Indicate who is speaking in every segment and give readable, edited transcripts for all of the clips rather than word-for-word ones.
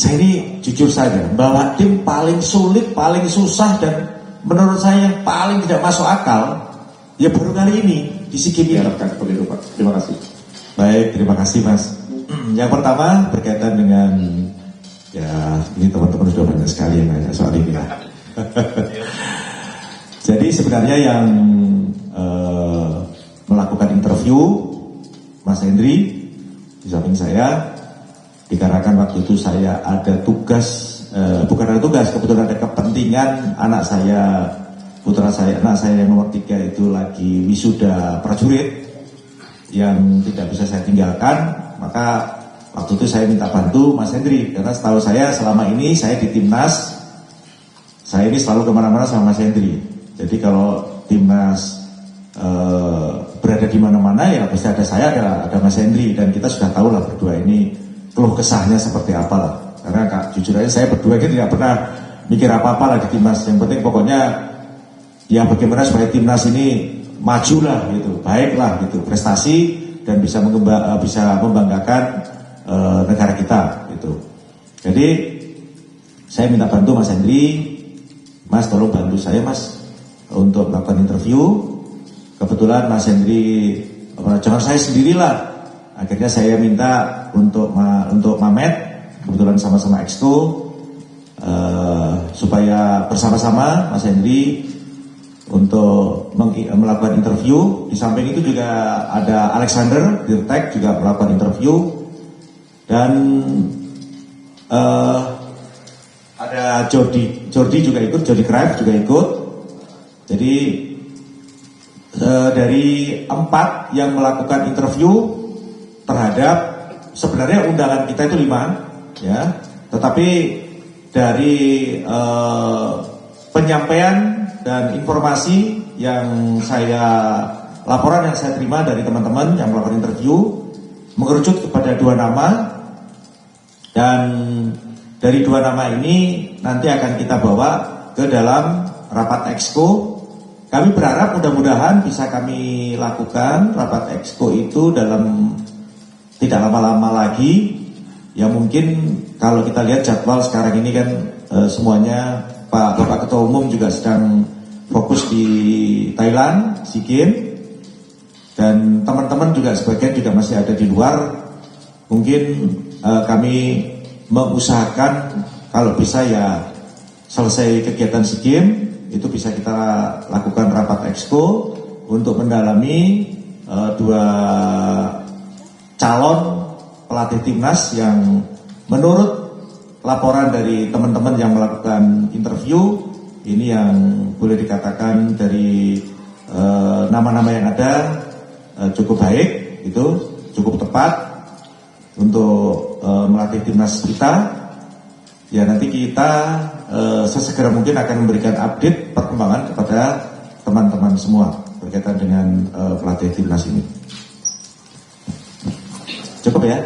Speaker 1: Saya ini jujur saja, bahwa tim paling sulit, paling susah, dan menurut saya yang paling tidak masuk akal, ya baru kali ini di SEA Games ini.
Speaker 2: Diharapkan seperti itu, Pak. Terima kasih.
Speaker 1: Baik, terima kasih Mas. Yang pertama berkaitan dengan, ya ini teman-teman sudah banyak sekali yang nanya soal ini lah. Jadi sebenarnya yang melakukan interview Mas Hendri di samping saya, dikarenakan waktu itu saya ada tugas, bukan ada tugas, kebetulan ada kepentingan anak saya, putra saya, anak saya yang nomor 3 itu lagi wisuda prajurit yang tidak bisa saya tinggalkan, maka waktu itu saya minta bantu Mas Hendri, karena setahu saya selama ini saya di timnas, saya ini selalu kemana-mana sama Mas Hendri. Jadi kalau timnas berada di mana-mana ya pasti ada saya, ada Mas Hendri, dan kita sudah tahu lah berdua ini keluh kesahnya seperti apa lah. Karena jujur aja saya berdua ini tidak pernah mikir apa-apa lah di timnas. Yang penting pokoknya ya bagaimana supaya timnas ini maju lah gitu, baik lah gitu, prestasi dan bisa membanggakan negara kita gitu. Jadi saya minta bantu Mas Hendri, Mas tolong bantu saya Mas untuk melakukan interview. Kebetulan Mas Hendri, jangan saya sendirilah. Akhirnya saya minta untuk Mamet, kebetulan sama-sama Exco, supaya bersama-sama Mas Hendri untuk melakukan interview. Di samping itu juga ada Alexander Dirtek juga melakukan interview, dan ada Jordi juga ikut, Jordi Craft juga ikut. Jadi dari 4 yang melakukan interview terhadap, sebenarnya undangan kita itu 5 ya, tetapi dari penyampaian dan informasi yang laporan yang saya terima dari teman-teman yang melakukan interview mengerucut kepada 2 nama, dan dari 2 nama ini nanti akan kita bawa ke dalam rapat Exco. Kami berharap mudah-mudahan bisa kami lakukan rapat Exco itu dalam tidak lama-lama lagi. Ya mungkin kalau kita lihat jadwal sekarang ini kan semuanya Bapak Ketua Umum juga sedang fokus di Thailand, SEA Games, dan teman-teman juga sebagian juga masih ada di luar. Mungkin kami mengusahakan kalau bisa ya selesai kegiatan SEA Games itu bisa kita lakukan rapat Exco untuk mendalami 2 calon pelatih timnas yang menurut laporan dari teman-teman yang melakukan interview ini yang boleh dikatakan dari nama-nama yang ada cukup baik, itu cukup tepat untuk melatih timnas kita. Ya nanti kita sesegera mungkin akan memberikan update perkembangan kepada teman-teman semua berkaitan dengan pelatih timnas ini. Cukup ya?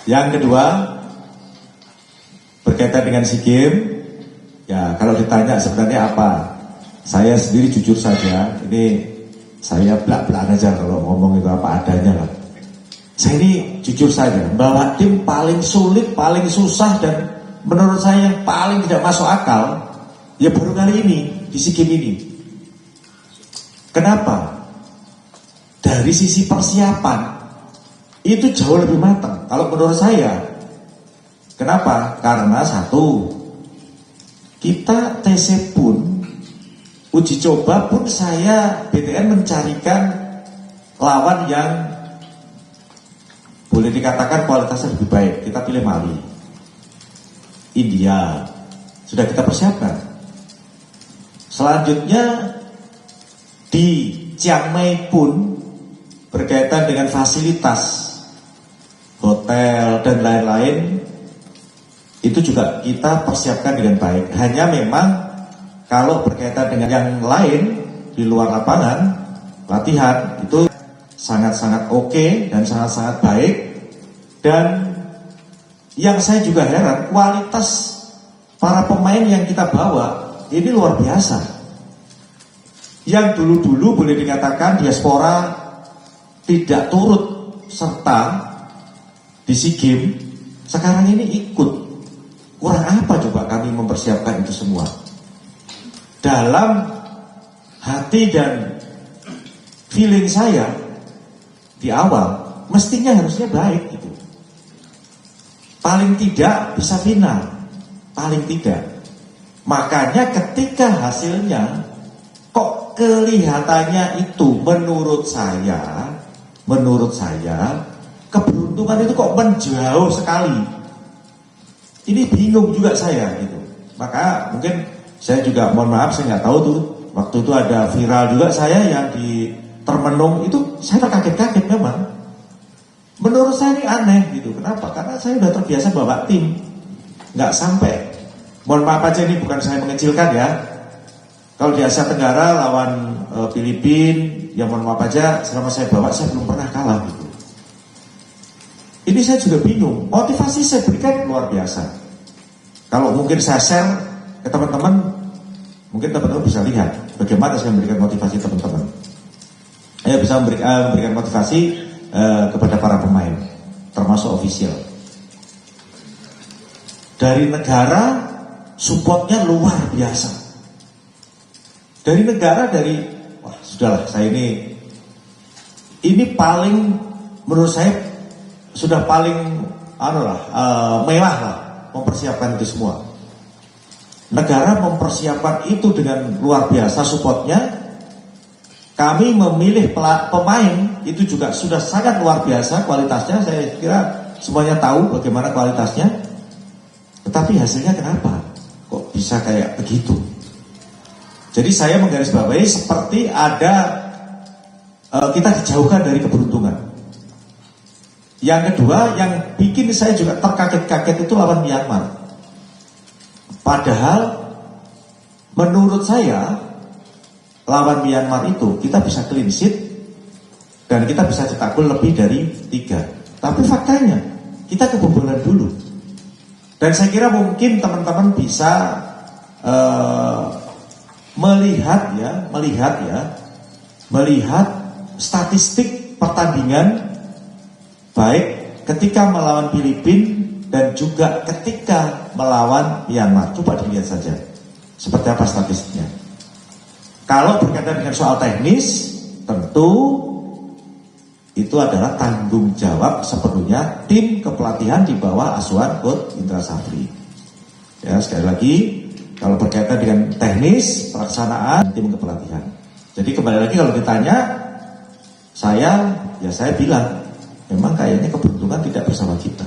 Speaker 1: Yang kedua berkaitan dengan SEA Games, ya kalau ditanya sebenarnya apa, saya sendiri jujur saja, ini saya belak-belakan aja kalau ngomong itu apa adanya lah. Saya ini jujur saja, bahwa tim paling sulit, paling susah, dan menurut saya yang paling tidak masuk akal, ya baru kali ini di SEA Games ini. Kenapa? Dari sisi persiapan itu jauh lebih matang kalau menurut saya. Kenapa? Karena satu, kita TC pun, uji coba pun saya BTN mencarikan lawan yang boleh dikatakan kualitasnya lebih baik. Kita pilih Mali, India, sudah kita persiapkan. Selanjutnya di Chiang Mai pun berkaitan dengan fasilitas hotel dan lain-lain itu juga kita persiapkan dengan baik. Hanya memang kalau berkaitan dengan yang lain di luar lapangan latihan itu sangat-sangat oke dan sangat-sangat baik. Dan yang saya juga heran, kualitas para pemain yang kita bawa ini luar biasa. Yang dulu-dulu boleh dikatakan diaspora tidak turut serta di SEA Games, sekarang ini ikut. Kurang apa coba kami mempersiapkan itu semua? Dalam hati dan feeling saya di awal, mestinya harusnya baik gitu. Paling tidak bisa final, paling tidak. Makanya ketika hasilnya kok kelihatannya itu menurut saya keberuntungan itu kok menjauh sekali. Ini bingung juga saya gitu. Maka mungkin saya juga mohon maaf, saya nggak tahu tuh waktu itu ada viral juga saya yang di Termenung itu, saya terkaget-kaget memang. Menurut saya ini aneh gitu. Kenapa? Karena saya sudah terbiasa bawa tim, nggak sampai. Mohon maaf aja, ini bukan saya mengecilkan ya. Kalau di Asia Tenggara lawan Filipina, ya mohon maaf aja, selama saya bawa saya belum pernah kalah gitu. Ini saya juga bingung. Motivasi saya berikan luar biasa. Kalau mungkin saya share ke teman-teman, mungkin teman-teman bisa lihat bagaimana saya memberikan motivasi teman-teman. Saya bisa memberikan motivasi kepada para pemain, termasuk ofisial. Dari negara, supportnya luar biasa. Dari negara, wah sudahlah, saya ini paling, menurut saya sudah paling mewah lah mempersiapkan itu semua. Negara mempersiapkan itu dengan luar biasa supportnya. Kami memilih pemain itu juga sudah sangat luar biasa kualitasnya. Saya kira semuanya tahu bagaimana kualitasnya. Tetapi hasilnya kenapa kok bisa kayak begitu? Jadi saya menggarisbawahi seperti ada kita dijauhkan dari keberuntungan. Yang kedua, yang bikin saya juga terkaget-kaget itu lawan Myanmar. Padahal menurut saya lawan Myanmar itu kita bisa clean sheet dan kita bisa cetak gol lebih dari 3. Tapi faktanya kita kebobolan dulu. Dan saya kira mungkin teman-teman bisa melihat statistik pertandingan baik ketika melawan Filipina dan juga ketika melawan Myanmar. Coba dilihat saja seperti apa statistiknya. Kalau berkaitan dengan soal teknis, tentu itu adalah tanggung jawab sepenuhnya tim kepelatihan di bawah asuhan Coach Indra Safri. Ya, sekali lagi, kalau berkaitan dengan teknis pelaksanaan tim kepelatihan. Jadi kembali lagi kalau ditanya, saya bilang memang kayaknya keberuntungan tidak bersama kita.